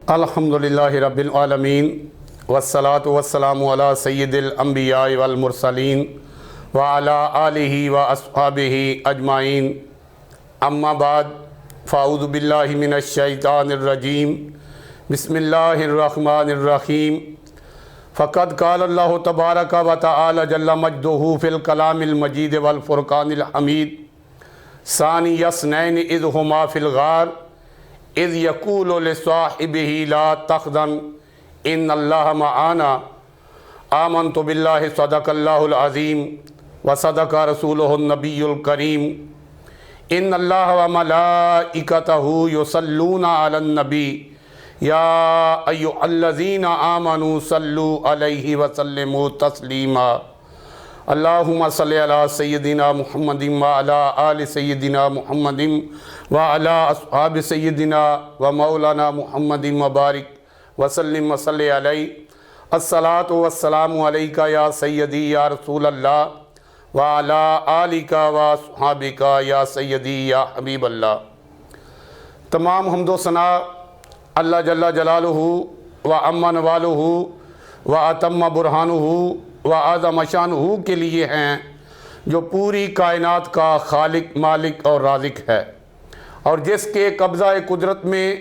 الحمدللہ رب العالمین والصلاة والسلام علی سید الانبیاء والمرسلین وعلی آلہ واصحابہ اجمعین، اما بعد فاعوذ باللہ من الشیطان الرجیم، بسم اللہ الرحمن الرحیم۔ فقد قال اللہ تبارک و تعالی جل مجدہ فی الکلام المجید والفرقان الحمید، ثانی اثنین اذ ہما فی الغار اذ یقول لصاحبہ لا تحزن ان اللہ معنا، آمنت باللہ صدق اللہ العظیم وصدق رسولہ النبی الکریم، ان اللہ وملائکتہ یصلون علی النبی یا ایھا الذین آمنوا صلوا علیہ وسلموا تسلیما، اللہم صلی علی سیدنا محمد وعلی آل سیدنا محمد وعلی اصحاب سیدنا و مولانا محمد مبارک وسلم وصلی علیہ، الصلاۃ والسلام علیکہ یا سیدی یا رسول اللہ وعلی آلک و اصحابک یا سیدی یا حبیب اللہ۔ تمام حمد و ثنا اللہ جل جلالہ و عم نوالہ و اتم برہانہ و اعظم شانہ کے لیے ہیں، جو پوری کائنات کا خالق، مالک اور رازق ہے، اور جس کے قبضہ قدرت میں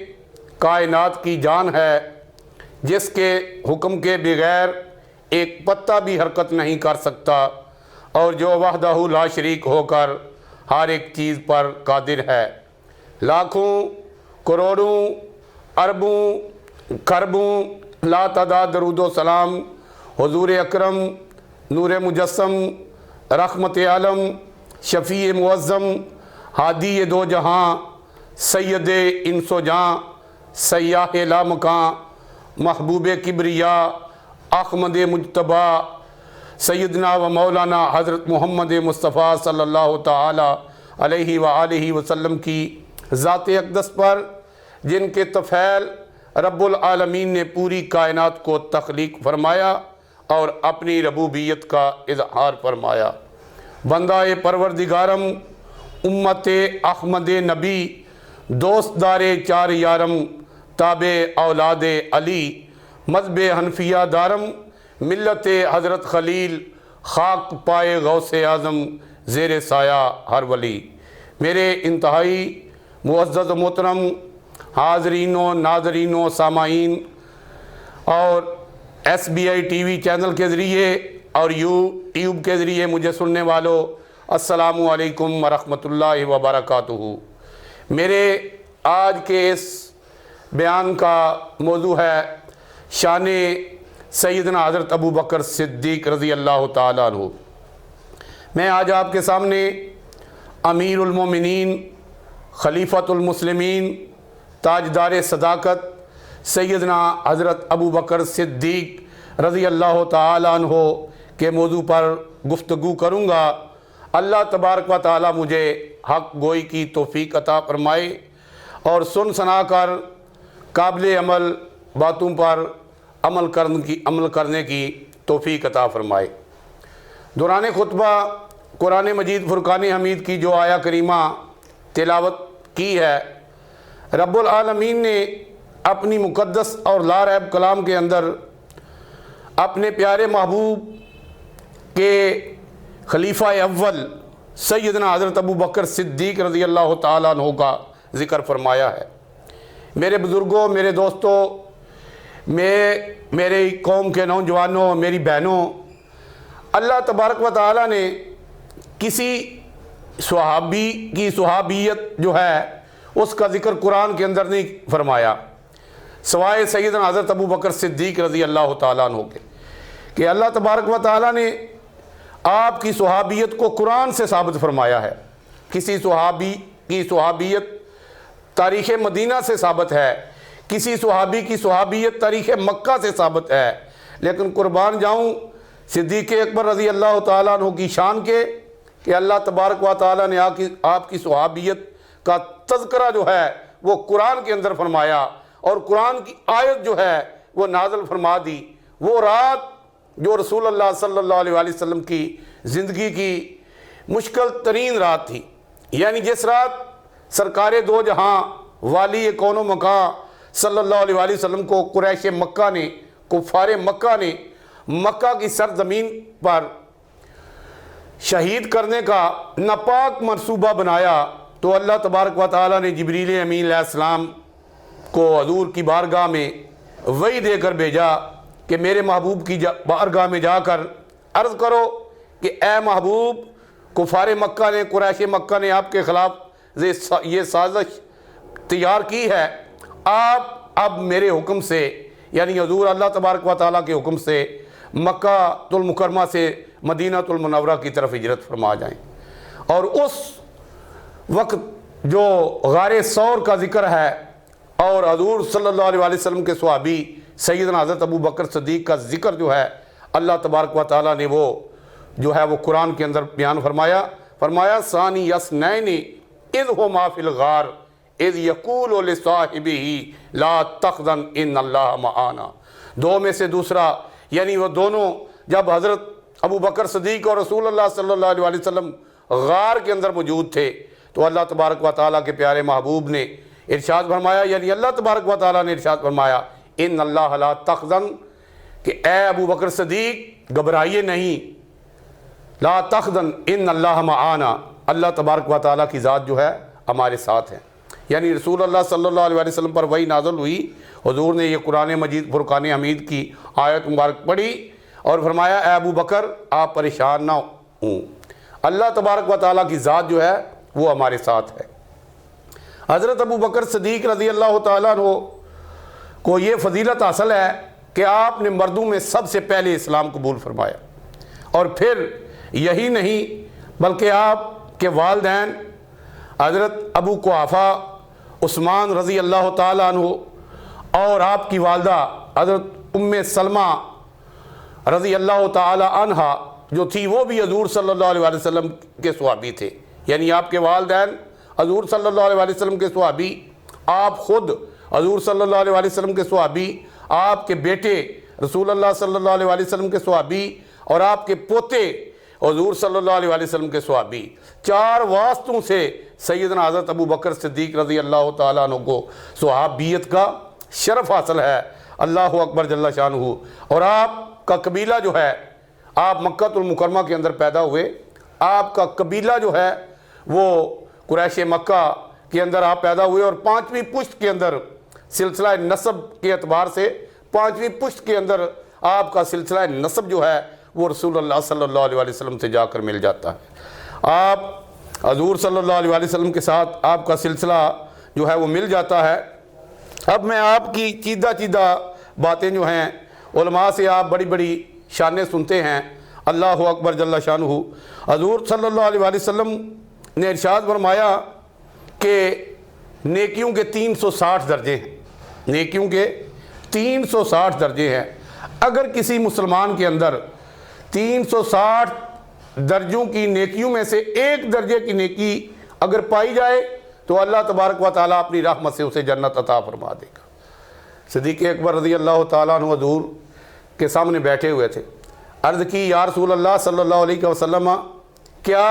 کائنات کی جان ہے، جس کے حکم کے بغیر ایک پتہ بھی حرکت نہیں کر سکتا، اور جو وحدہ لا شریک ہو کر ہر ایک چیز پر قادر ہے۔ لاکھوں، کروڑوں، اربوں، خربوں لا تعداد درود و سلام حضور اکرم، نور مجسم، رحمت عالم، شفیع معظم، ہادی دو جہاں، سید انس و جاں، سیاح لامکاں، محبوب کبریا، احمد مجتبی، سیدنا و مولانا حضرت محمد مصطفیٰ صلی اللہ تعالی علیہ وآلہ وسلم کی ذات اقدس پر، جن کے طفیل رب العالمین نے پوری کائنات کو تخلیق فرمایا اور اپنی ربوبیت کا اظہار فرمایا۔ بندہ پروردگارم، امت احمد نبی، دوست دار چار یارم، تابع اولاد علی، مذہب حنفیہ دارم، ملت حضرت خلیل، خاک پائے غوث اعظم، زیر سایہ ہر ولی۔ میرے انتہائی معزز و محترم حاضرین و ناظرین و سامعین، اور S B I T V channel کے ذریعے اور یوٹیوب کے ذریعے مجھے سننے والوں، السلام علیکم ورحمۃ اللہ وبرکاتہ۔ میرے آج کے اس بیان کا موضوع ہے شان سیدنا حضرت ابو بکر صدیق رضی اللہ تعالیٰ عنہ۔ میں آج آپ کے سامنے امیر المومنین، خلیفۃ المسلمین، تاجدار صداقت سیدنا حضرت ابو بکر صدیق رضی اللہ تعالیٰ عنہ کے موضوع پر گفتگو کروں گا۔ اللہ تبارک و تعالیٰ مجھے حق گوئی کی توفیق عطا فرمائے اور سن سنا کر قابل عمل باتوں پر عمل کرنے کی توفیق عطا فرمائے۔ دوران خطبہ قرآن مجید فرقان حمید کی جو آیہ کریمہ تلاوت کی ہے، رب العالمین نے اپنی مقدس اور لا ریب کلام کے اندر اپنے پیارے محبوب کے خلیفہ اول سیدنا حضرت ابو بکر صدیق رضی اللہ تعالیٰ عنہ کا ذکر فرمایا ہے۔ میرے بزرگوں، میرے دوستوں، میرے قوم کے نوجوانوں، میری بہنوں، اللہ تبارک و تعالیٰ نے کسی صحابی کی صحابیت جو ہے اس کا ذکر قرآن کے اندر نہیں فرمایا سوائے سیدنا حضرت ابو بکر صدیق رضی اللہ تعالیٰ عنہ کے، کہ اللہ تبارک و تعالیٰ نے آپ کی صحابیت کو قرآن سے ثابت فرمایا ہے۔ کسی صحابی کی صحابیت تاریخ مدینہ سے ثابت ہے، کسی صحابی کی صحابیت تاریخ مکہ سے ثابت ہے، لیکن قربان جاؤں صدیق اکبر رضی اللہ تعالیٰ عنہ کی شان کے کہ اللہ تبارک و تعالیٰ نے آپ کی صحابیت کا تذکرہ جو ہے وہ قرآن کے اندر فرمایا، اور قرآن کی آیت جو ہے وہ نازل فرما دی۔ وہ رات جو رسول اللہ صلی اللہ علیہ وسلم کی زندگی کی مشکل ترین رات تھی، یعنی جس رات سرکار دو جہاں والی کون و مکان صلی اللہ علیہ وآلہ وسلم کو قریش مکہ نے، کفار مکہ نے مکہ کی سرزمین پر شہید کرنے کا ناپاک منصوبہ بنایا، تو اللہ تبارک و تعالیٰ نے جبریل امین علیہ السلام کو حضور کی بارگاہ میں وحی دے کر بھیجا کہ میرے محبوب کی بارگاہ میں جا کر عرض کرو کہ اے محبوب، کفار مکہ نے، قریش مکہ نے آپ کے خلاف یہ سازش تیار کی ہے، آپ اب میرے حکم سے، یعنی حضور اللہ تبارک و تعالیٰ کے حکم سے مکہ المکرمہ سے مدینہ المنورہ کی طرف ہجرت فرما جائیں۔ اور اس وقت جو غار ثور کا ذکر ہے اور حضور صلی اللہ علیہ وآلہ وسلم کے صحابی سیدنا حضرت ابو بکر صدیق کا ذکر جو ہے اللہ تبارک و تعالیٰ نے وہ قرآن کے اندر بیان فرمایا ثانی یسنین اذ ہما فی الغار اذ یقول لصاحبہ لا تحزن ان اللہ معانا، دو میں سے دوسرا، یعنی وہ دونوں جب حضرت ابو بکر صدیق اور رسول اللہ صلی اللہ علیہ وسلم غار کے اندر موجود تھے تو اللہ تبارک و تعالیٰ کے پیارے محبوب نے ارشاد فرمایا، یعنی اللہ تبارک و تعالیٰ نے ارشاد فرمایا ان اللہ لا تحزن، کہ اے ابو بکر صدیق گھبرائیے نہیں، لا تحزن ان اللہ معانا، اللہ تبارک و تعالیٰ کی ذات جو ہے ہمارے ساتھ ہے۔ یعنی رسول اللہ صلی اللہ علیہ وسلم پر وحی نازل ہوئی، حضور نے یہ قرآن مجید فرقان حمید کی آیت مبارک پڑھی اور فرمایا اے ابو بکر آپ پریشان نہ ہوں، اللہ تبارک و تعالیٰ کی ذات جو ہے وہ ہمارے ساتھ ہے۔ حضرت ابو بکر صدیق رضی اللہ تعالیٰ عنہ کو یہ فضیلت حاصل ہے کہ آپ نے مردوں میں سب سے پہلے اسلام قبول فرمایا، اور پھر یہی نہیں بلکہ آپ کے والدین حضرت ابو قحافہ عثمان رضی اللہ تعالیٰ عنہ اور آپ کی والدہ حضرت ام سلمہ رضی اللہ تعالیٰ عنہ جو تھی وہ بھی حضور صلی اللہ علیہ وسلم کے صحابی تھے، یعنی آپ کے والدین حضور صلی اللہ علیہ وسلم کے صحابی، آپ خود حضور صلی اللہ علیہ وسلم کے صحابی، آپ کے بیٹے رسول اللہ صلی اللہ علیہ وسلم کے صحابی، اور آپ کے پوتے حضور صلی اللہ علیہ وسلم کے صحابی، چار واسطوں سے سیدنا حضرت ابو بکر صدیق رضی اللہ تعالیٰ عنہ کو صحابیت کا شرف حاصل ہے، اللہ اکبر جل شانہ۔ اور آپ کا قبیلہ جو ہے، آپ مکہ المکرمہ کے اندر پیدا ہوئے، آپ کا قبیلہ جو ہے وہ قریش مکہ کے اندر آپ پیدا ہوئے، اور پانچویں پشت کے اندر سلسلہ نسب کے اعتبار سے پانچویں پشت کے اندر آپ کا سلسلہ نسب جو ہے وہ رسول اللہ صلی اللہ علیہ وسلم سے جا کر مل جاتا ہے۔ آپ حضور صلی اللہ علیہ وسلم کے ساتھ آپ کا سلسلہ جو ہے وہ مل جاتا ہے۔ اب میں آپ کی چیدہ باتیں جو ہیں علماء سے آپ بڑی بڑی شانیں سنتے ہیں، اللہ اکبر جل شانہ۔ حضور صلی اللہ علیہ وسلم نے ارشاد فرمایا کہ نیکیوں کے 360 درجے ہیں، نیکیوں کے 360 درجے ہیں، اگر کسی مسلمان کے اندر 360 درجوں کی نیکیوں میں سے ایک درجے کی نیکی اگر پائی جائے تو اللہ تبارک و تعالیٰ اپنی رحمت سے اسے جنت عطا فرما دے گا۔ صدیق اکبر رضی اللہ تعالیٰ عنہ حضور کے سامنے بیٹھے ہوئے تھے، عرض کی یا رسول اللہ صلی اللہ علیہ وسلم، کیا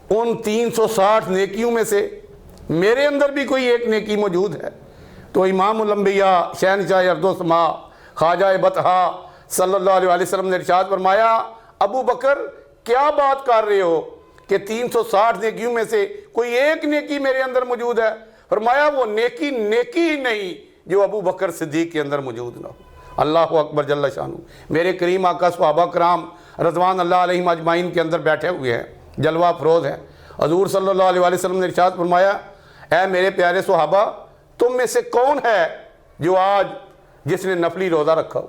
ان 360 نیکیوں میں سے میرے اندر بھی کوئی ایک نیکی موجود ہے؟ تو امام الانبیاء شہنشاہ ارض و سما خواجہ بطحہ صلی اللہ علیہ وسلم نے ارشاد فرمایا ابو بکر کیا بات کر رہے ہو کہ 360 نیکیوں میں سے کوئی ایک نیکی میرے اندر موجود ہے؟ فرمایا وہ نیکی ہی نہیں جو ابو بکر صدیق کے اندر موجود نہ ہو۔ اللہ اکبر جل شانہ۔ میرے کریم آقا صحابہ کرام رضوان اللہ علیہم اجمعین کے اندر بیٹھے ہوئے ہیں، جلوہ افروز ہیں۔ حضور صلی اللہ علیہ وسلم نے ارشاد فرمایا اے میرے پیارے صحابہ، تم میں سے کون ہے جو آج جس نے نفلی روزہ رکھا ہو؟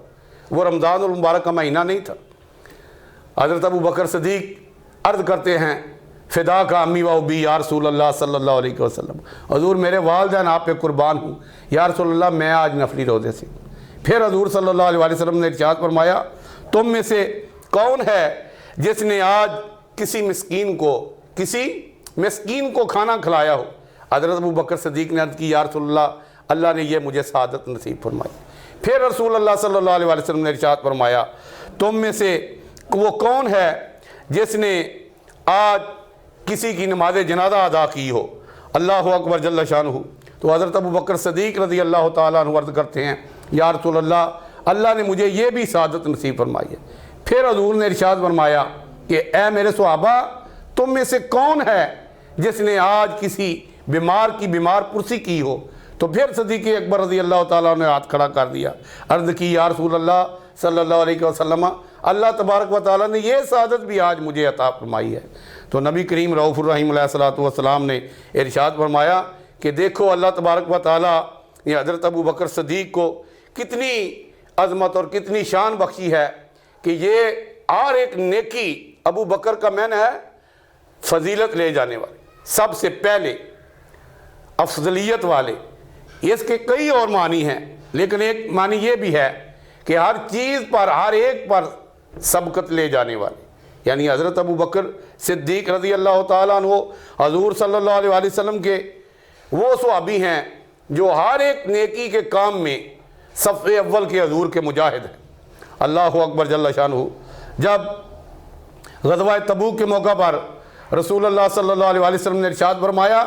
وہ رمضان المبارک کا مہینہ نہیں تھا۔ حضرت ابو بکر صدیق عرض کرتے ہیں فدا کا امی و ابی یا رسول اللہ صلی اللہ علیہ وسلم، حضور میرے والدین آپ پہ قربان ہوں، یا رسول اللہ میں آج نفلی روزے سے۔ پھر حضور صلی اللہ علیہ وسلم نے ارشاد فرمایا تم میں سے کون ہے جس نے آج کسی مسکین کو کھانا کھلایا ہو؟ حضرت ابو بکر صدیق نے عرض کی یا رسول اللہ نے یہ مجھے سعادت نصیب فرمائی۔ پھر رسول اللہ صلی اللہ علیہ وسلم نے ارشاد فرمایا تم میں سے وہ کون ہے جس نے آج کسی کی نماز جنازہ ادا کی ہو۔ اللہ اکبر جل شانہ۔ تو حضرت ابو بکر صدیق رضی اللہ تعالیٰ عنہ عرض کرتے ہیں یا رسول اللہ، اللہ نے مجھے یہ بھی سعادت نصیب فرمائی ہے۔ پھر حضور نے ارشاد فرمایا کہ اے میرے صحابہ، تم میں سے کون ہے جس نے آج کسی بیمار کی بیمار پرسی کی ہو؟ تو پھر صدیق اکبر رضی اللہ تعالیٰ نے ہاتھ کھڑا کر دیا، عرض کی یا رسول اللہ صلی اللہ علیہ وسلم، اللہ تبارک و تعالیٰ نے یہ سعادت بھی آج مجھے عطا فرمائی ہے۔ تو نبی کریم رؤوف الرحیم علیہ الصلوۃ والسلام نے ارشاد فرمایا کہ دیکھو اللہ تبارک و تعالیٰ نے حضرت ابو بکر صدیق کو کتنی عظمت اور کتنی شان بخشی ہے کہ یہ ہر ایک نیکی ابو بکر کا معنی ہے فضیلت لے جانے والے، سب سے پہلے افضلیت والے۔ اس کے کئی اور معنی ہیں، لیکن ایک معنی یہ بھی ہے کہ ہر چیز پر، ہر ایک پر سبقت لے جانے والے، یعنی حضرت ابو بکر صدیق رضی اللہ تعالیٰ عنہ حضور صلی اللہ علیہ وسلم کے وہ صحابی ہیں جو ہر ایک نیکی کے کام میں صف اول کے حضور کے مجاہد ہیں۔ اللہ اکبر جل شانہ۔ جب غزوہ تبوک کے موقع پر رسول اللہ صلی اللہ علیہ وسلم نے ارشاد فرمایا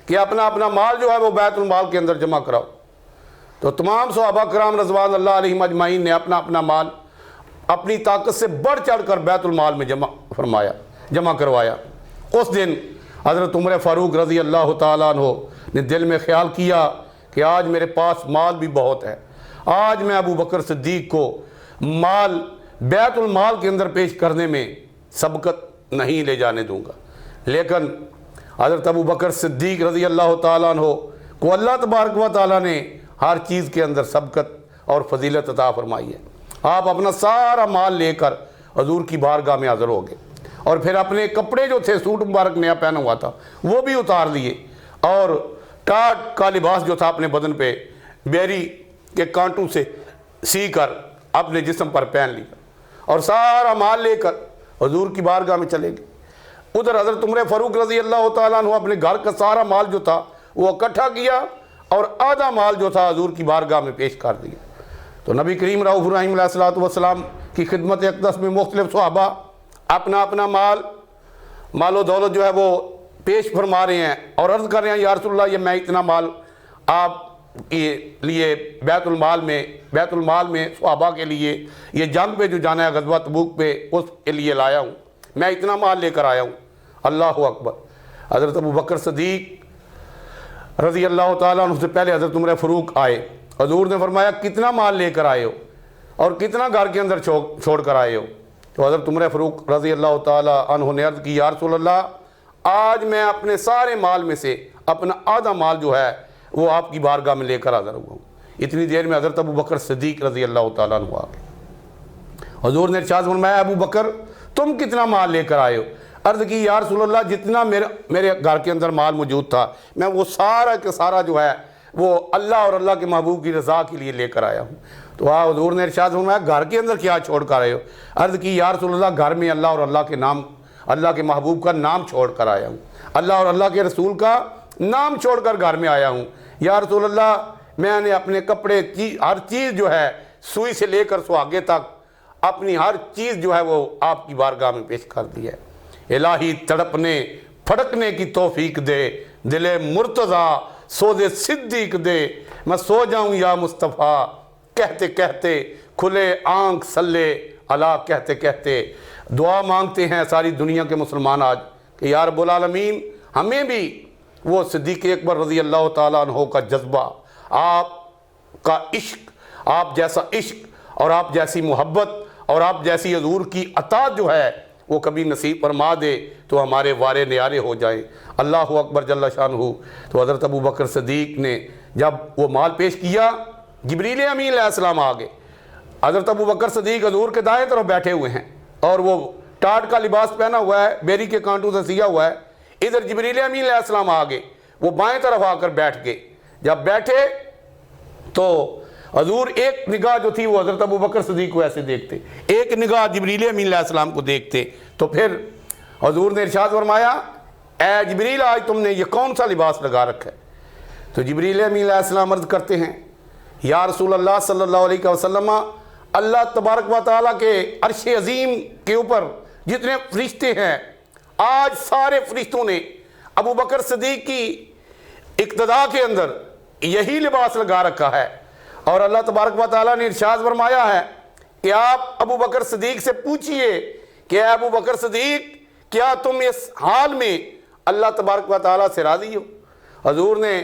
کہ اپنا اپنا مال جو ہے وہ بیت المال کے اندر جمع کراؤ، تو تمام صحابہ کرام رضوان اللہ علیہم اجمعین نے اپنا اپنا مال اپنی طاقت سے بڑھ چڑھ کر بیت المال میں جمع کروایا۔ اس دن حضرت عمر فاروق رضی اللہ تعالیٰ عنہ نے دل میں خیال کیا کہ آج میرے پاس مال بھی بہت ہے، آج میں ابو بکر صدیق کو مال بیت المال کے اندر پیش کرنے میں سبقت نہیں لے جانے دوں گا۔ لیکن حضرت ابو بکر صدیق رضی اللہ تعالیٰ عنہ کو اللہ تبارک و تعالیٰ نے ہر چیز کے اندر سبقت اور فضیلت عطا فرمائی ہے۔ آپ اپنا سارا مال لے کر حضور کی بارگاہ میں حاضر ہو گئے، اور پھر اپنے کپڑے جو تھے، سوٹ مبارک نیا پہنا ہوا تھا، وہ بھی اتار لیے، اور ٹاٹ کا لباس جو تھا اپنے بدن پہ بیری کے کانٹوں سے سی کر اپنے جسم پر پہن لیا، اور سارا مال لے کر حضور کی بارگاہ میں چلے گئے۔ ادھر حضرت عمر فاروق رضی اللہ تعالیٰ عنہ اپنے گھر کا سارا مال جو تھا وہ اکٹھا کیا، اور آدھا مال جو تھا حضور کی بارگاہ میں پیش کر دیا۔ تو نبی کریم رؤوف الرحیم علیہ الصلوۃ والسلام کی خدمت اقدس میں مختلف صحابہ اپنا اپنا مال و دولت جو ہے وہ پیش فرما رہے ہیں، اور عرض کر رہے ہیں یا رسول اللہ، یہ میں اتنا مال آپ کے لیے بیت المال میں صحابہ کے لیے، یہ جنگ پہ جو جانا ہے غزوہ تبوک پہ، اس کے لیے لایا ہوں، میں اتنا مال لے کر آیا ہوں۔ اللہ اکبر۔ حضرت ابو بکر صدیق رضی اللہ تعالیٰ عنہ سے پہلے حضرت عمر فاروق آئے۔ حضور نے فرمایا کتنا مال لے کر آئے ہو اور کتنا گھر کے اندر چھوڑ کر آئے ہو؟ تو حضرت عمر فاروق رضی اللہ تعالیٰ عنہ نے عرض کی یا رسول اللہ، آج میں اپنے سارے مال میں سے اپنا آدھا مال جو ہے وہ آپ کی بارگاہ میں لے کر حاضر ہوا ہوں۔ اتنی دیر میں حضرت ابو بکر صدیق رضی اللہ تعالیٰ عنہ آ گئے۔ حضور نے ارشاد فرمایا ابو بکر، تم کتنا مال لے کر آئے ہو؟ عرض کی یا رسول اللہ، جتنا میرے گھر کے اندر مال موجود تھا، میں وہ سارا کے سارا جو ہے وہ اللہ اور اللہ کے محبوب کی رضا کے لیے لے کر آیا ہوں۔ تو حضور نے ارشاد فرمایا گھر کے اندر کیا چھوڑ کر آئے ہو؟ عرض کی یا رسول اللہ، گھر میں اللہ اور اللہ کے محبوب کا نام چھوڑ کر آیا ہوں، اللہ اور اللہ کے رسول کا نام چھوڑ کر گھر میں آیا ہوں۔ یا رسول اللہ، میں نے اپنے کپڑے ہر چیز جو ہے سوئی سے لے کر سہاگے تک اپنی ہر چیز جو ہے وہ آپ کی بارگاہ میں پیش کر دی ہے۔ الہی تڑپنے پھڑکنے کی توفیق دے، دل مرتضیٰ سوز صدیق دے، میں سو جاؤں یا مصطفیٰ کہتے کہتے، کھلے آنکھ صلی علی کہتے کہتے۔ دعا مانگتے ہیں ساری دنیا کے مسلمان آج کہ یا رب العالمین ہمیں بھی وہ صدیق اکبر رضی اللہ تعالیٰ عنہ کا جذبہ، آپ کا عشق، آپ جیسا عشق اور آپ جیسی محبت اور آپ جیسی حضور کی اطاعت جو ہے وہ کبھی نصیب فرما دے تو ہمارے وارے نیارے ہو جائیں۔ اللہ اکبر جل شانہ۔ تو حضرت ابو بکر صدیق نے جب وہ مال پیش کیا، جبریل امین علیہ السلام آ گئے۔ حضرت ابو بکر صدیق حضور کے دائیں طرف بیٹھے ہوئے ہیں، اور وہ ٹاٹ کا لباس پہنا ہوا ہے، بیری کے کانٹوں سے سیا ہوا ہے۔ ادھر جبریل امین علیہ السلام آ گئے، وہ بائیں طرف آ کر بیٹھ گئے۔ جب بیٹھے تو حضور ایک نگاہ جو تھی وہ حضرت ابو بکر صدیق کو ایسے دیکھتے، ایک نگاہ جبریل امین علیہ السلام کو دیکھتے۔ تو پھر حضور نے ارشاد فرمایا اے جبریل، آج تم نے یہ کون سا لباس لگا رکھا ہے؟ تو جبریل امین علیہ السلام عرض کرتے ہیں یا رسول اللہ صلی اللہ علیہ وسلم، اللہ تبارک و تعالیٰ کے عرش عظیم کے اوپر جتنے فرشتے ہیں آج سارے فرشتوں نے ابو بکر صدیق کی اقتدا کے اندر یہی لباس لگا رکھا ہے، اور اللہ تبارک و تعالیٰ نے ارشاد فرمایا ہے کہ آپ ابو بکر صدیق سے پوچھئے کہ اے ابو بکر صدیق کیا تم اس حال میں اللہ تبارک و تعالیٰ سے راضی ہو؟ حضور نے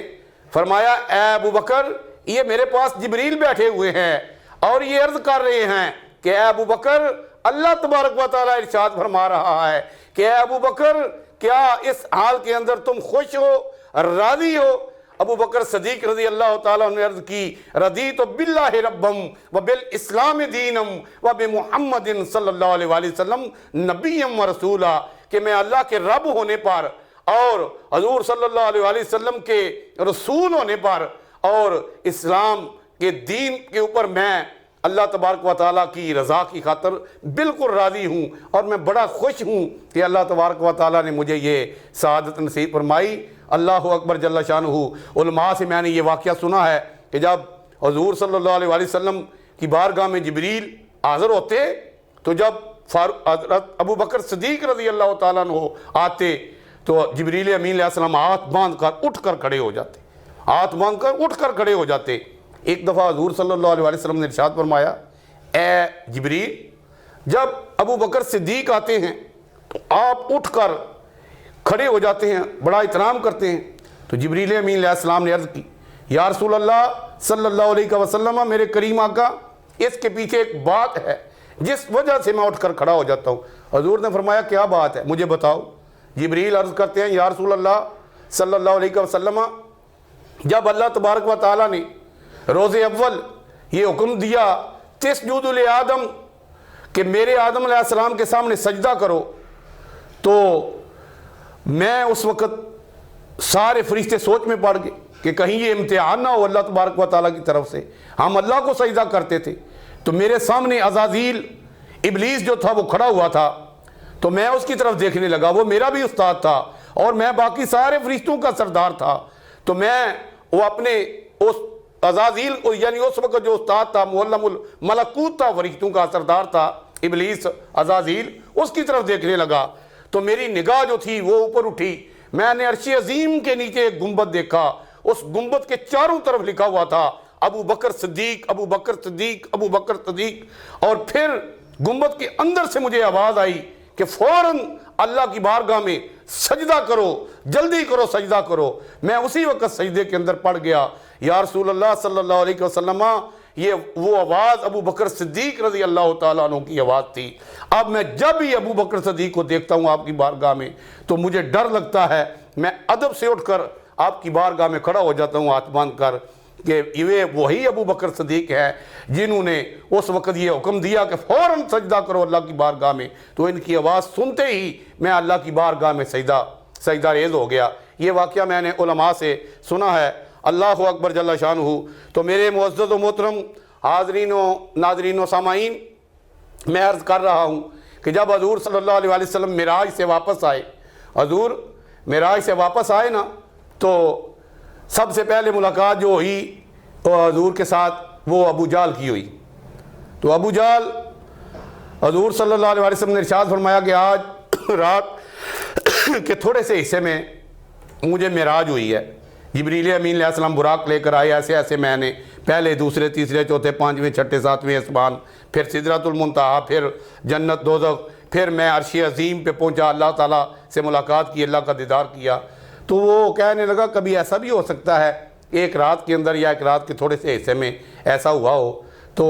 فرمایا اے ابو بکر یہ میرے پاس جبریل بیٹھے ہوئے ہیں اور یہ عرض کر رہے ہیں کہ اے ابو بکر اللہ تبارک و تعالیٰ ارشاد فرما رہا ہے کہ اے ابو بکر کیا اس حال کے اندر تم خوش ہو، راضی ہو؟ ابو بکر صدیق رضی اللہ تعالیٰ نے عرض کی رضیت باللہ ربم وبالاسلام دینم وبمحمد صلی اللہ علیہ وآلہ وسلم نبیم و رسولا، کہ میں اللہ کے رب ہونے پر اور حضور صلی اللہ علیہ وآلہ وسلم کے رسول ہونے پر اور اسلام کے دین کے اوپر میں اللہ تبارک و تعالیٰ کی رضا کی خاطر بالکل راضی ہوں، اور میں بڑا خوش ہوں کہ اللہ تبارک و تعالیٰ نے مجھے یہ سعادت نصیب فرمائی۔ اللہ اکبر جل شانہ۔ علماء سے میں نے یہ واقعہ سنا ہے کہ جب حضور صلی اللہ علیہ وآلہ وسلم کی بارگاہ میں جبریل حاضر ہوتے تو جب حضرت ابو بکر صدیق رضی اللہ تعالیٰ عنہ آتے تو جبریل امین علیہ السلام ہاتھ باندھ کر اٹھ کر کھڑے ہو جاتے، ہاتھ باندھ کر اٹھ کر کھڑے ہو جاتے۔ ایک دفعہ حضور صلی اللہ علیہ وسلم نے ارشاد فرمایا اے جبریل جب ابو بکر صدیق آتے ہیں تو آپ اٹھ کر کھڑے ہو جاتے ہیں، بڑا احترام کرتے ہیں۔ تو جبریل امین علیہ السلام نے عرض کی یا رسول اللہ صلی اللہ علیہ وسلم میرے کریم آقا اس کے پیچھے ایک بات ہے جس وجہ سے میں اٹھ کر کھڑا ہو جاتا ہوں۔ حضور نے فرمایا کیا بات ہے مجھے بتاؤ۔ جبریل عرض کرتے ہیں یا رسول اللہ صلی اللہ علیہ وسلم جب اللہ تبارک و تعالیٰ نے روز اول یہ حکم دیا تسجدوا لآدم کہ میرے آدم علیہ السلام کے سامنے سجدہ کرو، تو میں اس وقت سارے فرشتے سوچ میں پڑ گئے کہ کہیں یہ امتحان نہ ہو اللہ تبارک و تعالیٰ کی طرف سے۔ ہم اللہ کو سجدہ کرتے تھے تو میرے سامنے عزازیل ابلیس جو تھا وہ کھڑا ہوا تھا، تو میں اس کی طرف دیکھنے لگا، وہ میرا بھی استاد تھا اور میں باقی سارے فرشتوں کا سردار تھا، تو میں وہ اپنے اس عزازیل یعنی اس وقت جو استاد تھا معلم الملکوت تھا، فرشتوں کا سردار تھا ابلیس عزازیل، اس کی طرف دیکھنے لگا تو میری نگاہ جو تھی وہ اوپر اٹھی، میں نے عرش عظیم کے نیچے ایک گنبد دیکھا، اس گنبد کے چاروں طرف لکھا ہوا تھا ابو بکر صدیق ابو بکر صدیق ابو بکر صدیق، اور پھر گنبد کے اندر سے مجھے آواز آئی کہ فوراً اللہ کی بارگاہ میں سجدہ کرو، جلدی کرو سجدہ کرو۔ میں اسی وقت سجدے کے اندر پڑ گیا۔ یا رسول اللہ صلی اللہ علیہ وسلم یہ وہ آواز ابو بکر صدیق رضی اللہ تعالیٰ عنہ کی آواز تھی۔ اب میں جب بھی ابو بکر صدیق کو دیکھتا ہوں آپ کی بارگاہ میں تو مجھے ڈر لگتا ہے، میں ادب سے اٹھ کر آپ کی بارگاہ میں کھڑا ہو جاتا ہوں ہاتھ باندھ کر کہ یہ وہی ابو بکر صدیق ہے جنہوں نے اس وقت یہ حکم دیا کہ فوراً سجدہ کرو اللہ کی بارگاہ میں۔ تو ان کی آواز سنتے ہی میں اللہ کی بارگاہ میں سجدہ ریز ہو گیا۔ یہ واقعہ میں نے علماء سے سنا ہے۔ اللہ اکبر جل شانہ۔ تو میرے معزز و محترم حاضرین و ناظرین و سامعین، میں عرض کر رہا ہوں کہ جب حضور صلی اللہ علیہ وسلم معراج سے واپس آئے، حضور معراج سے واپس آئے نا، تو سب سے پہلے ملاقات جو ہوئی حضور کے ساتھ وہ ابو جہل کی ہوئی۔ تو ابو جہل حضور صلی اللہ علیہ وسلم نے ارشاد فرمایا کہ آج رات کے تھوڑے سے حصے میں مجھے معراج ہوئی ہے، جبریل امین علیہ السلام براق لے کر آئے، ایسے ایسے میں نے پہلے دوسرے تیسرے چوتھے پانچویں چھٹے ساتویں آسمان، پھر سدرۃ المنتہا، پھر جنت دوزخ، پھر میں عرش عظیم پہ پہنچا، اللہ تعالیٰ سے ملاقات کی، اللہ کا دیدار کیا۔ تو وہ کہنے لگا کبھی ایسا بھی ہو سکتا ہے ایک رات کے اندر یا ایک رات کے تھوڑے سے حصے میں ایسا ہوا ہو۔ تو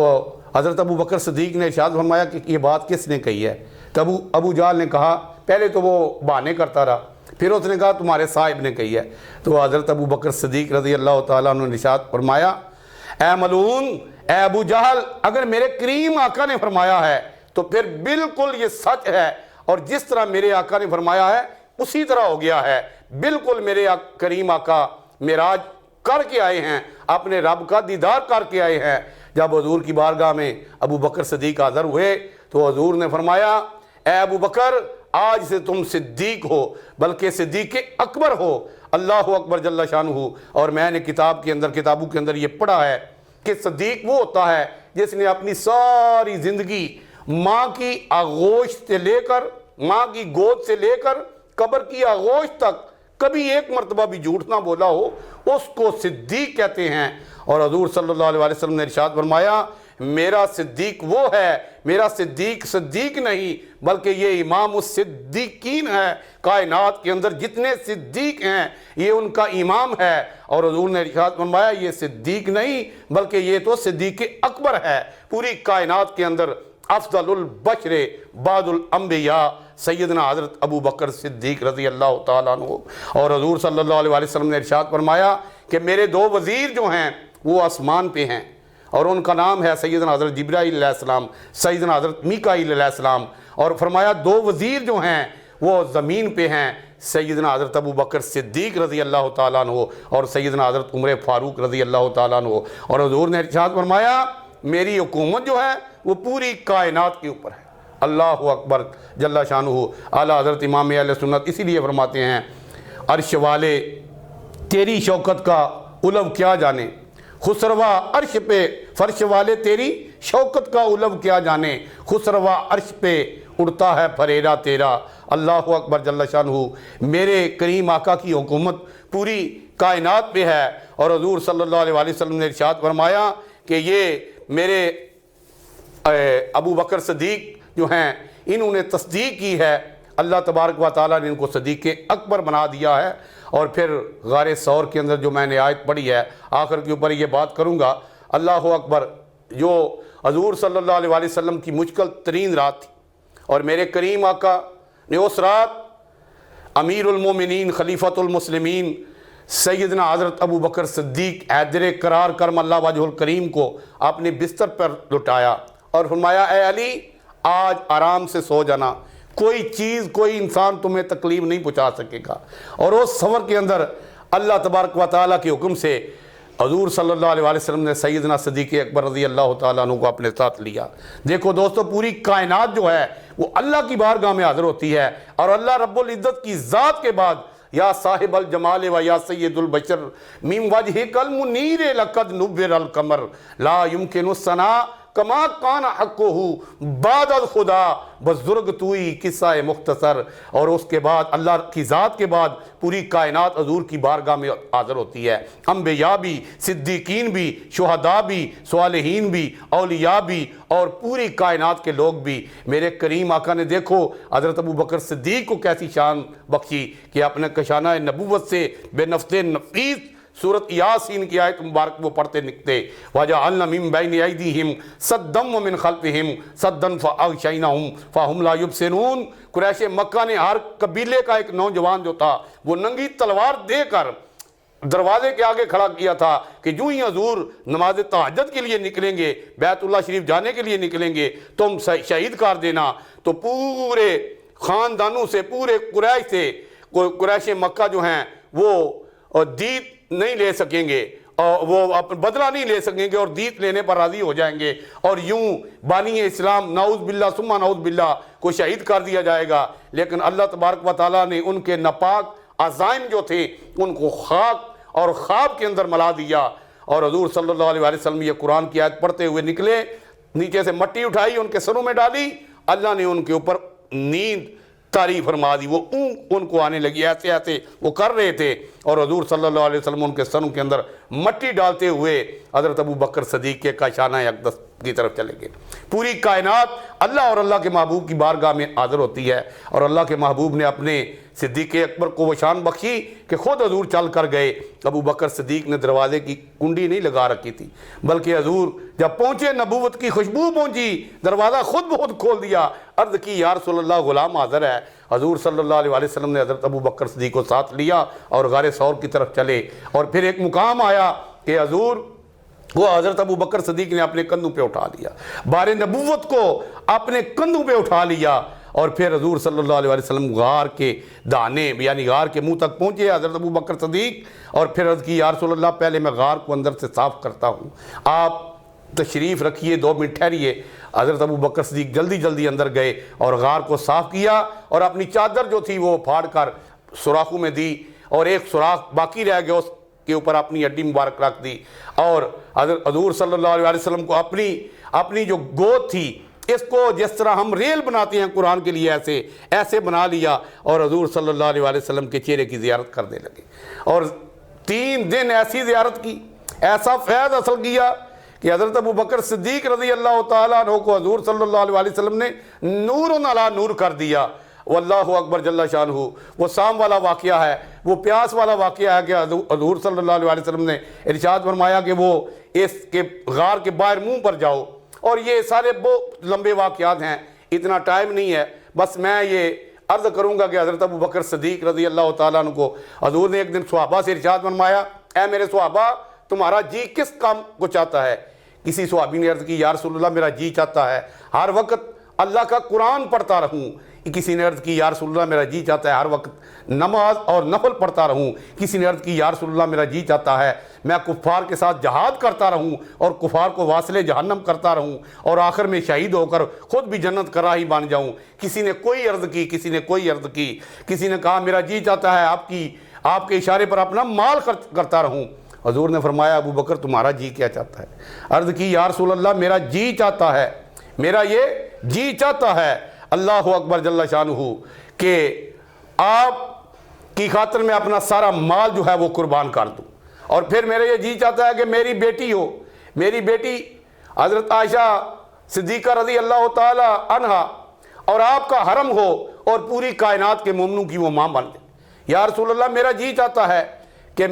حضرت ابو بکر صدیق نے ارشاد فرمایا کہ یہ بات کس نے کہی ہے؟ تو ابو جہل نے کہا، پہلے تو وہ بہانے کرتا رہا، پھر اس نے کہا تمہارے صاحب نے کہی ہے۔ تو حضرت ابو بکر صدیق رضی اللہ تعالیٰ عنہ نے ارشاد فرمایا اے ملعون، اے ابو جہل، اگر میرے کریم آقا نے فرمایا ہے تو پھر بالکل یہ سچ ہے، اور جس طرح میرے آقا نے فرمایا ہے اسی طرح ہو گیا ہے۔ بالکل میرے کریم آقا معراج کر کے آئے ہیں، اپنے رب کا دیدار کر کے آئے ہیں۔ جب حضور کی بارگاہ میں ابو بکر صدیق حاضر ہوئے تو حضور نے فرمایا اے ابو بکر، آج سے تم صدیق ہو، بلکہ صدیق اکبر ہو۔ اللہ اکبر جل شانہ۔ اور میں نے کتابوں کے اندر یہ پڑھا ہے کہ صدیق وہ ہوتا ہے جس نے اپنی ساری زندگی ماں کی آغوش سے لے کر، ماں کی گود سے لے کر قبر کی آغوش تک کبھی ایک مرتبہ بھی جھوٹ نہ بولا ہو، اس کو صدیق کہتے ہیں۔ اور حضور صلی اللہ علیہ وسلم نے ارشاد فرمایا میرا صدیق وہ ہے، میرا صدیق صدیق نہیں بلکہ یہ امام الصدیقین ہے، کائنات کے اندر جتنے صدیق ہیں یہ ان کا امام ہے۔ اور حضور نے ارشاد فرمایا یہ صدیق نہیں بلکہ یہ تو صدیق اکبر ہے، پوری کائنات کے اندر افضل البشر بعد الانبیاء سیدنا حضرت ابو بکر صدیق رضی اللہ تعالیٰ عنہ۔ اور حضور صلی اللہ علیہ وسلم نے ارشاد فرمایا کہ میرے دو وزیر جو ہیں وہ آسمان پہ ہیں، اور ان کا نام ہے سیدنا حضرت جبرائیل علیہ السلام، سیدنا حضرت میکائیل علیہ السلام۔ اور فرمایا دو وزیر جو ہیں وہ زمین پہ ہیں، سیدنا حضرت ابو بکر صدیق رضی اللہ تعالیٰ عنہ اور سیدنا حضرت عمر فاروق رضی اللہ تعالیٰ عنہ۔ اور حضور نے ارشاد فرمایا میری حکومت جو ہے وہ پوری کائنات کے اوپر ہے۔ اللہ اکبر جل شانہ۔ اعلیٰ حضرت امام اہل سنت اسی لیے فرماتے ہیں عرش والے تیری شوکت کا علو کیا جانے، خسروا عرش پہ فرش والے تیری شوکت کا علو کیا جانے، خسروا عرش پہ اڑتا ہے پھریرا تیرا۔ اللہ اکبر جل شانہ۔ میرے کریم آقا کی حکومت پوری کائنات پہ ہے، اور حضور صلی اللہ علیہ وسلم نے ارشاد فرمایا کہ یہ میرے ابو بکر صدیق جو ہیں انہوں نے تصدیق کی ہے، اللہ تبارک و تعالیٰ نے ان کو صدیق اکبر بنا دیا ہے۔ اور پھر غار ثور کے اندر جو میں نے آیت پڑھی ہے آخر کے اوپر یہ بات کروں گا، اللہ اکبر، جو حضور صلی اللہ علیہ وسلم کی مشکل ترین رات تھی، اور میرے کریم آقا نے اس رات امیر المومنین خلیفۃ المسلمین سیدنا حضرت ابو بکر صدیق حیدر قرار کرم اللہ وجہ الکریم کو اپنے بستر پر لٹایا اور فرمایا اے علی آج آرام سے سو جانا، کوئی چیز کوئی انسان تمہیں تکلیف نہیں پہنچا سکے گا۔ اور اس سفر کے اندر اللہ تبارک و تعالیٰ کے حکم سے حضور صلی اللہ علیہ وسلم نے سیدنا صدیق اکبر رضی اللہ تعالیٰ عنہ کو اپنے ساتھ لیا۔ دیکھو دوستو، پوری کائنات جو ہے وہ اللہ کی بارگاہ میں حاضر ہوتی ہے، اور اللہ رب العزت کی ذات کے بعد یا صاحب الجمال و یا سید البشر من وجہک المنیر لقد نور القمر لا یمکن الثناء کما کان حقہ بعد خدا بزرگ توئی قصہ مختصر۔ اور اس کے بعد اللہ کی ذات کے بعد پوری کائنات حضور کی بارگاہ میں حاضر ہوتی ہے، انبیاء بھی، صدیقین بھی، شہداء بھی، صالحین بھی، اولیاء بھی، اور پوری کائنات کے لوگ بھی۔ میرے کریم آقا نے دیکھو حضرت ابو بکر صدیق کو کیسی شان بخشی کہ اپنے کشانہ نبوت سے بے نفس نفیس سورت یاسین کی آیت مبارک وہ پڑھتے نکتے وَجَعَلْنَا مِن بَيْنِ أَيْدِيهِمْ سَدًّا وَمِنْ خَلْفِهِمْ سَدًّا فَأَغْشَيْنَاهُمْ فَهُمْ لَا يُبْصِرُونَ۔ قریش مکہ نے ہر قبیلے کا ایک نوجوان جو تھا وہ ننگی تلوار دے کر دروازے کے آگے کھڑا کیا تھا کہ جو ہی حضور نماز تہجد کے لیے نکلیں گے، بیت اللہ شریف جانے کے لیے نکلیں گے، تم شہید کر دینا۔ تو پورے خاندانوں سے، پورے قریش سے، قریش مکہ جو ہیں وہ دیت نہیں لے سکیں گے، اور وہ بدلہ نہیں لے سکیں گے، اور دیت لینے پر راضی ہو جائیں گے، اور یوں بانی اسلام نعوذ باللہ ثم نعوذ باللہ کو شہید کر دیا جائے گا۔ لیکن اللہ تبارک و تعالیٰ نے ان کے ناپاک عزائم جو تھے ان کو خاک اور خواب کے اندر ملا دیا۔ اور حضور صلی اللہ علیہ وسلم یہ قرآن کی آیت پڑھتے ہوئے نکلے، نیچے سے مٹی اٹھائی ان کے سروں میں ڈالی، اللہ نے ان کے اوپر نیند طاری فرما دی، وہ ان کو آنے لگی، ایسے ایسے وہ کر رہے تھے، اور حضور صلی اللہ علیہ وسلم ان کے سروں کے اندر مٹی ڈالتے ہوئے حضرت ابو بکر صدیق کے کاشانہ اقدس کی طرف چلے گئے۔ پوری کائنات اللہ اور اللہ کے محبوب کی بارگاہ میں حاضر ہوتی ہے، اور اللہ کے محبوب نے اپنے صدیق اکبر کو وہ شان بخشی کہ خود حضور چل کر گئے۔ ابو بکر صدیق نے دروازے کی کنڈی نہیں لگا رکھی تھی، بلکہ حضور جب پہنچے نبوت کی خوشبو پہنچی، دروازہ خود بخود کھول دیا، عرض کی یا رسول اللہ غلام حاضر ہے۔ حضور صلی اللہ علیہ وسلم نے حضرت ابو بکر صدیق کو ساتھ لیا اور غار ثور کی طرف چلے، اور پھر ایک مقام آیا کہ حضور وہ حضرت ابو بکر صدیق نے اپنے کندھوں پہ اٹھا لیا، بار نبوت کو اپنے کندھوں پہ اٹھا لیا، اور پھر حضور صلی اللہ علیہ وسلم غار کے دانے یعنی غار کے منہ تک پہنچے حضرت ابو بکر صدیق، اور پھر عرض کی یا رسول اللہ پہلے میں غار کو اندر سے صاف کرتا ہوں، آپ تشریف رکھیے، 2 منٹ ٹھہریے۔ حضرت ابو بکر صدیق جلدی جلدی اندر گئے اور غار کو صاف کیا، اور اپنی چادر جو تھی وہ پھاڑ کر سوراخوں میں دی، اور ایک سوراخ باقی رہ گیا اس کے اوپر اپنی ہڈی مبارک رکھ دی، اور حضور صلی اللہ علیہ وسلم کو اپنی جو گود تھی اس کو جس طرح ہم ریل بناتے ہیں قرآن کے لیے ایسے بنا لیا، اور حضور صلی اللہ علیہ وسلم کے چہرے کی زیارت کرنے لگے، اور 3 دن ایسی زیارت کی، ایسا فیض حاصل کیا کہ حضرت ابو بکر صدیق رضی اللہ تعالیٰ عنہ کو حضور صلی اللہ علیہ وسلم نے نور علی نور کر دیا۔ واللہ اکبر جل شانہ۔ وہ سام والا واقعہ ہے، وہ پیاس والا واقعہ ہے کہ حضور صلی اللہ علیہ وسلم نے ارشاد فرمایا کہ وہ اس کے غار کے باہر منہ پر جاؤ، اور یہ سارے بہت لمبے واقعات ہیں، اتنا ٹائم نہیں ہے، بس میں یہ عرض کروں گا کہ حضرت ابو بکر صدیق رضی اللہ تعالیٰ عنہ کو حضور نے ایک دن صحابہ سے ارشاد فرمایا، اے میرے صحابہ تمہارا جی کس کام کو چاہتا ہے؟ کسی صحابی نے عرض کی، یا رسول اللہ میرا جی چاہتا ہے ہر وقت اللہ کا قرآن پڑھتا رہوں۔ کسی نے عرض کی، یا رسول اللہ میرا جی چاہتا ہے ہر وقت نماز اور نفل پڑھتا رہوں۔ کسی نے عرض کی، یا رسول اللہ میرا جی چاہتا ہے میں کفار کے ساتھ جہاد کرتا رہوں اور کفار کو واصل جہنم کرتا رہوں اور آخر میں شہید ہو کر خود بھی جنت کا راہی بن جاؤں۔ کسی نے کوئی عرض کی، کسی نے کوئی عرض کی، کسی نے کہا میرا جی چاہتا ہے آپ کے اشارے پر اپنا مال خرچ کرتا رہوں۔ حضور نے فرمایا، ابو بکر تمہارا جی کیا چاہتا ہے؟ عرض کی، یا رسول اللہ میرا جی چاہتا ہے، میرا یہ جی چاہتا ہے اللہ اکبر جل شانہ کہ آپ کی خاطر میں اپنا سارا مال جو ہے وہ قربان کر دوں، اور پھر میرا یہ جی چاہتا ہے کہ میری بیٹی ہو، میری بیٹی حضرت عائشہ صدیقہ رضی اللہ تعالی عنہا اور آپ کا حرم ہو اور پوری کائنات کے مومنوں کی وہ ماں بن جائے۔ یا رسول اللہ میرا جی چاہتا ہے کہ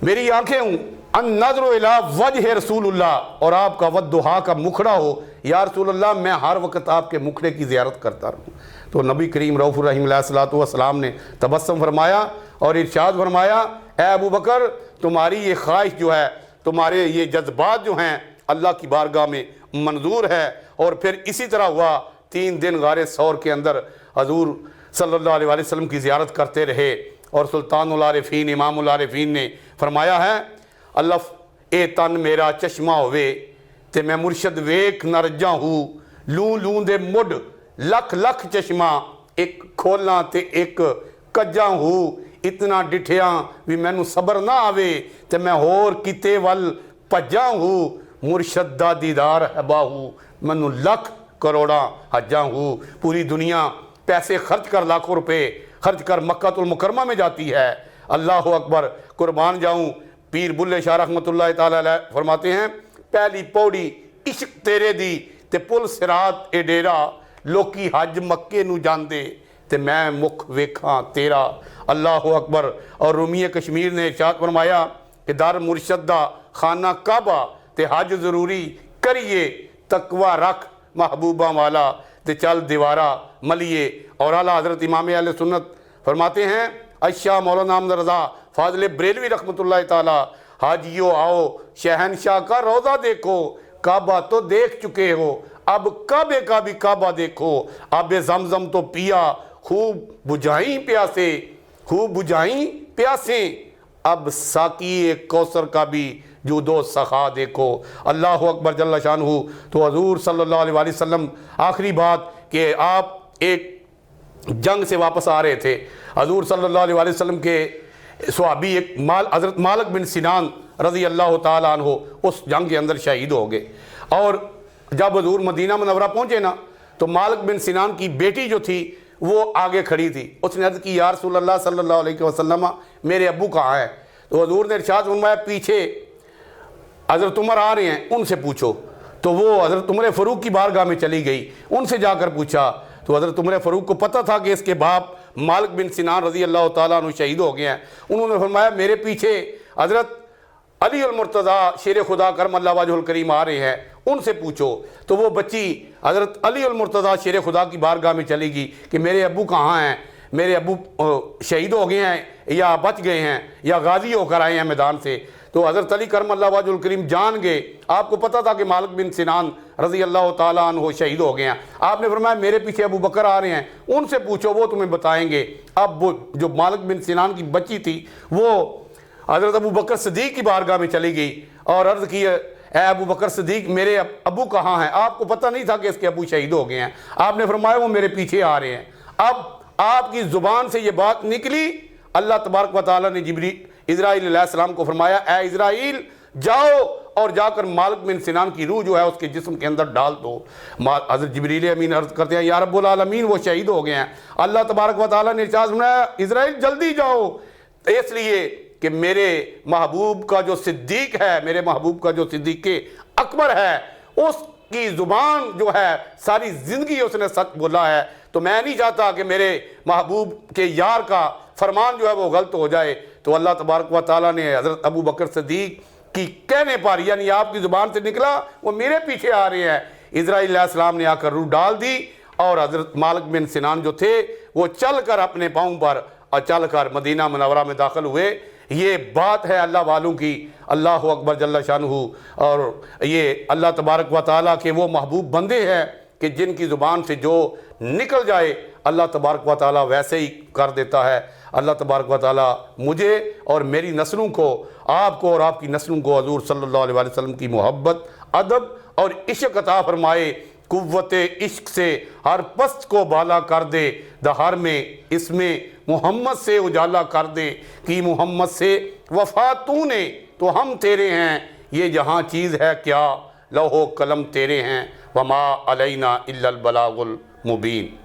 میری آنکھیں ہوں ان نظر الی وجہ رسول اللہ، اور آپ کا والضحیٰ کا مکھڑا ہو، یا رسول اللہ میں ہر وقت آپ کے مکھڑے کی زیارت کرتا رہوں۔ تو نبی کریم رؤوف الرحیم علیہ الصلوۃ والسلام نے تبسم فرمایا اور ارشاد فرمایا، اے ابو بکر تمہاری یہ خواہش جو ہے، تمہارے یہ جذبات جو ہیں اللہ کی بارگاہ میں منظور ہے۔ اور پھر اسی طرح ہوا، 3 دن غار ثور کے اندر حضور صلی اللہ علیہ وسلم کی زیارت کرتے رہے، اور سلطان العارفین امام العارفین نے فرمایا ہے، اللہ اے تن میرا چشمہ ہوئے تے میں مرشد ویک نہ رجا ہوں، لوں لوں دے مڈ لکھ لکھ چشمہ ایک کھولنا تے ایک کجا ہوں، اتنا ڈٹھیاں بھی مینوں صبر نہ آوے تے میں ہور کتے ول پجا ہوں، مرشد دا دیدار ہبا ہوں مینوں لکھ کروڑاں حجاں ہوں۔ پوری دنیا پیسے خرچ کر لاکھوں روپے خرچ کر مکہ المکرمہ میں جاتی ہے، اللہ اکبر قربان جاؤں۔ پیر بلے شاہ رحمت اللہ تعالی علیہ فرماتے ہیں، پہلی پوڑی عشق تیرے دی تے پل صراط اے ڈیرا، لوکی حج مکے نو جاندے تے میں مکھ ویکھاں تیرا، اللہ اکبر۔ اور رومی کشمیر نے ارشاد فرمایا کہ در مرشد دا خانہ کعبہ تے حج ضروری کریے، تقوی رکھ محبوبہ والا تے چل دیوارہ ملیے۔ اور اعلیٰ حضرت امام اہل سنت فرماتے ہیں، اشاہ مولانا احمد رضا فاضل بریلوی رحمۃ اللہ تعالی، حاجیو آؤ شہنشاہ کا روضہ دیکھو، کعبہ تو دیکھ چکے ہو اب کعبے کا بھی کعبہ دیکھو، آب زمزم تو پیا خوب بجھائیں پیاسیں، اب ساقی کوثر کا بھی جود و سخا دیکھو، اللہ اکبر جل شانہ۔ تو حضور صلی اللہ علیہ وسلم آخری بات کہ آپ ایک جنگ سے واپس آ رہے تھے، حضور صلی اللہ علیہ وسلم کے صحابی ایک حضرت مالک بن سنان رضی اللہ تعالیٰ عنہ اس جنگ کے اندر شہید ہو گئے، اور جب حضور مدینہ منورہ پہنچے نا تو مالک بن سنان کی بیٹی جو تھی وہ آگے کھڑی تھی، اس نے عرض کی، یا رسول اللہ صلی اللہ علیہ وسلم میرے ابو کہاں ہیں؟ تو حضور نے ارشاد فرمایا، پیچھے حضرت عمر آ رہے ہیں ان سے پوچھو۔ تو وہ حضرت عمر فاروق کی بارگاہ میں چلی گئی، ان سے جا کر پوچھا تو حضرت عمر فاروق کو پتہ تھا کہ اس کے باپ مالک بن سنان رضی اللہ تعالیٰ عنہ شہید ہو گئے ہیں۔ انہوں نے فرمایا، میرے پیچھے حضرت علی المرتضیٰ شیر خدا کرم اللہ وجہ الکریم آ رہے ہیں، ان سے پوچھو۔ تو وہ بچی حضرت علی المرتضیٰ شیر خدا کی بارگاہ میں چلی گئی کہ میرے ابو کہاں ہیں، میرے ابو شہید ہو گئے ہیں یا بچ گئے ہیں یا غازی ہو کر آئے ہیں میدان سے۔ تو حضرت علی کرم اللہ وجہ الکریم جان گئے، آپ کو پتہ تھا کہ مالک بن سنان رضی اللہ تعالیٰ عنہ شہید ہو گئے ہیں۔ آپ نے فرمایا، میرے پیچھے ابو بکر آ رہے ہیں، ان سے پوچھو وہ تمہیں بتائیں گے۔ اب وہ جو مالک بن سنان کی بچی تھی وہ حضرت ابو بکر صدیق کی بارگاہ میں چلی گئی اور عرض کی، اے ابو بکر صدیق میرے ابو کہاں ہیں؟ آپ کو پتہ نہیں تھا کہ اس کے ابو شہید ہو گئے ہیں۔ آپ نے فرمایا، وہ میرے پیچھے آ رہے ہیں۔ اب آپ کی زبان سے یہ بات نکلی، اللہ تبارک و تعالیٰ نے اسرائیل علیہ السلام کو فرمایا، اے اسرائیل جاؤ اور جا کر مالک بن سنان کی روح جو ہے اس کے جسم کے اندر ڈال دو۔ حضرت جبریل امین عرض کرتے ہیں یا رب العالمین وہ شہید ہو گئے ہیں۔ اللہ تبارک و تعالیٰ نے ارشاد فرمایا اسرائیل جلدی جاؤ، اس لیے کہ میرے محبوب کا جو صدیق ہے، میرے محبوب کا جو صدیق اکبر ہے، اس کی زبان جو ہے ساری زندگی اس نے سچ بولا ہے، تو میں نہیں چاہتا کہ میرے محبوب کے یار کا فرمان جو ہے وہ غلط ہو جائے۔ تو اللہ تبارک و تعالیٰ نے حضرت ابو بکر صدیق کی کہنے پر، یعنی آپ کی زبان سے نکلا وہ میرے پیچھے آ رہے ہیں، اسرائیل علیہ السلام نے آ کر روح ڈال دی، اور حضرت مالک بن سنان جو تھے وہ چل کر اپنے پاؤں پر چل کر مدینہ منورہ میں داخل ہوئے۔ یہ بات ہے اللہ والوں کی، اللہ اکبر جل شانہ، اور یہ اللہ تبارک و تعالیٰ کے وہ محبوب بندے ہیں کہ جن کی زبان سے جو نکل جائے اللہ تبارک و تعالیٰ ویسے ہی کر دیتا ہے۔ اللہ تبارک و تعالیٰ مجھے اور میری نسلوں کو، آپ کو اور آپ کی نسلوں کو حضور صلی اللہ علیہ وسلم کی محبت، ادب اور عشق عطا فرمائے، قوت عشق سے ہر پست کو بالا کر دے، دہر میں اس میں محمد سے اجالا کر دے، کہ محمد سے وفا تو نے تو ہم تیرے ہیں، یہ جہاں چیز ہے کیا لوح و قلم تیرے ہیں، وما علینا الا البلاغ المبین۔